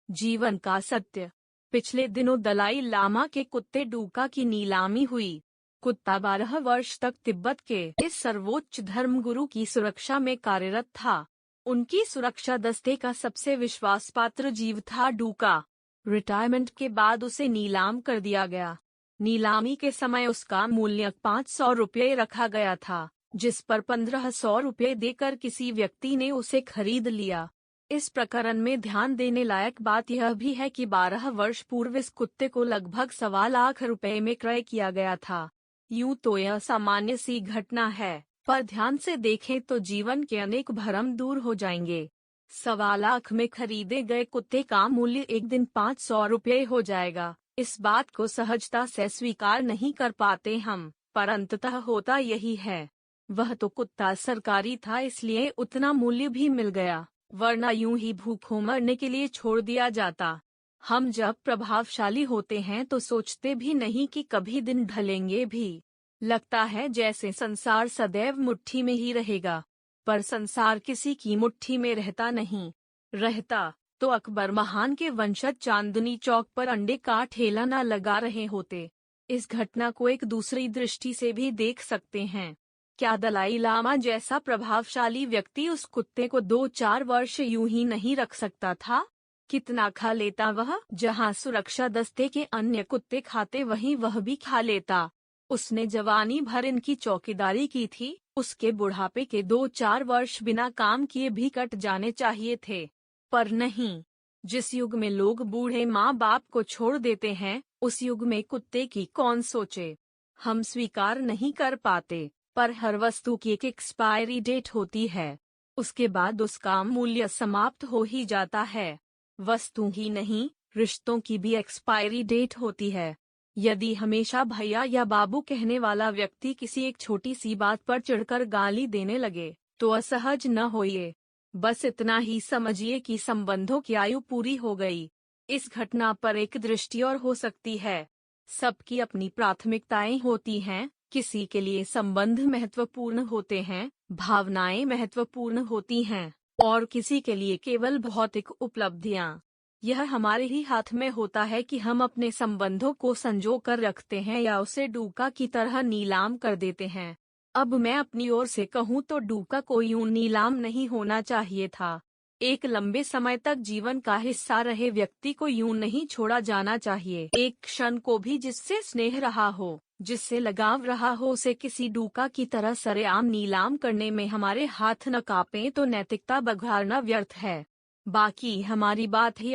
जीवन का सत्य। पिछले दिनों दलाई लामा के कुत्ते डूका की नीलामी हुई। कुत्ता 12 वर्ष तक तिब्बत के इस सर्वोच्च धर्मगुरु की सुरक्षा में कार्यरत था। उनकी सुरक्षा दस्ते का सबसे विश्वासपात्र जीव था डूका। रिटायरमेंट के बाद उसे नीलाम कर दिया गया। नीलामी के समय उसका मूल्य 500 रुपये रखा गया था, जिस पर 1500 रुपये देकर किसी व्यक्ति ने उसे खरीद लिया। इस प्रकरण में ध्यान देने लायक बात यह भी है कि 12 वर्ष पूर्व इस कुत्ते को लगभग 1.25 लाख रुपए में क्रय किया गया था। यूं तो यह सामान्य सी घटना है, पर ध्यान से देखें तो जीवन के अनेक भ्रम दूर हो जाएंगे। 1.25 लाख में खरीदे गए कुत्ते का मूल्य एक दिन 500 रुपये हो जाएगा। इस बात को सहजता से स्वीकार नहीं कर पाते हम, पर अंततः होता यही है। वह तो कुत्ता सरकारी था, इसलिए उतना मूल्य भी मिल गया, वरना यूं ही भूखों मरने के लिए छोड़ दिया जाता। हम जब प्रभावशाली होते हैं तो सोचते भी नहीं कि कभी दिन ढलेंगे भी। लगता है जैसे संसार सदैव मुट्ठी में ही रहेगा, पर संसार किसी की मुट्ठी में रहता नहीं। रहता तो अकबर महान के वंशज चांदनी चौक पर अंडे का ठेला न लगा रहे होते। इस घटना को एक दूसरी दृष्टि से भी देख सकते हैं। क्या दलाई लामा जैसा प्रभावशाली व्यक्ति उस कुत्ते को 2-4 वर्ष यूं ही नहीं रख सकता था? कितना खा लेता वह? जहां सुरक्षा दस्ते के अन्य कुत्ते खाते वहीं वह भी खा लेता। उसने जवानी भर इनकी चौकीदारी की थी, उसके बुढ़ापे के 2-4 वर्ष बिना काम किए भी कट जाने चाहिए थे, पर नहीं। जिस युग में लोग बूढ़े माँ बाप को छोड़ देते हैं, उस युग में कुत्ते की कौन सोचे। हम स्वीकार नहीं कर पाते, पर हर वस्तु की एक एक्सपायरी डेट होती है, उसके बाद उसका मूल्य समाप्त हो ही जाता है। वस्तु ही नहीं, रिश्तों की भी एक्सपायरी डेट होती है। यदि हमेशा भैया या बाबू कहने वाला व्यक्ति किसी एक छोटी सी बात पर चिढ़कर गाली देने लगे, तो असहज न होइए। बस इतना ही समझिए कि संबंधों की आयु पूरी हो गई। इस घटना पर एक दृष्टि और हो सकती है। सबकी अपनी प्राथमिकताएं होती हैं। किसी के लिए संबंध महत्वपूर्ण होते हैं, भावनाएं महत्वपूर्ण होती हैं, और किसी के लिए केवल भौतिक उपलब्धियां। यह हमारे ही हाथ में होता है कि हम अपने संबंधों को संजो कर रखते हैं या उसे डूका की तरह नीलाम कर देते हैं। अब मैं अपनी ओर से कहूँ तो डूका को यूं नीलाम नहीं होना चाहिए था। एक लंबे समय तक जीवन का हिस्सा रहे व्यक्ति को यूं नहीं छोड़ा जाना चाहिए। एक क्षण को भी जिससे स्नेह रहा हो, जिससे लगाव रहा हो, उसे किसी डूका की तरह सरेआम नीलाम करने में हमारे हाथ न कांपे तो नैतिकता बघारना व्यर्थ है। बाकी हमारी बात ही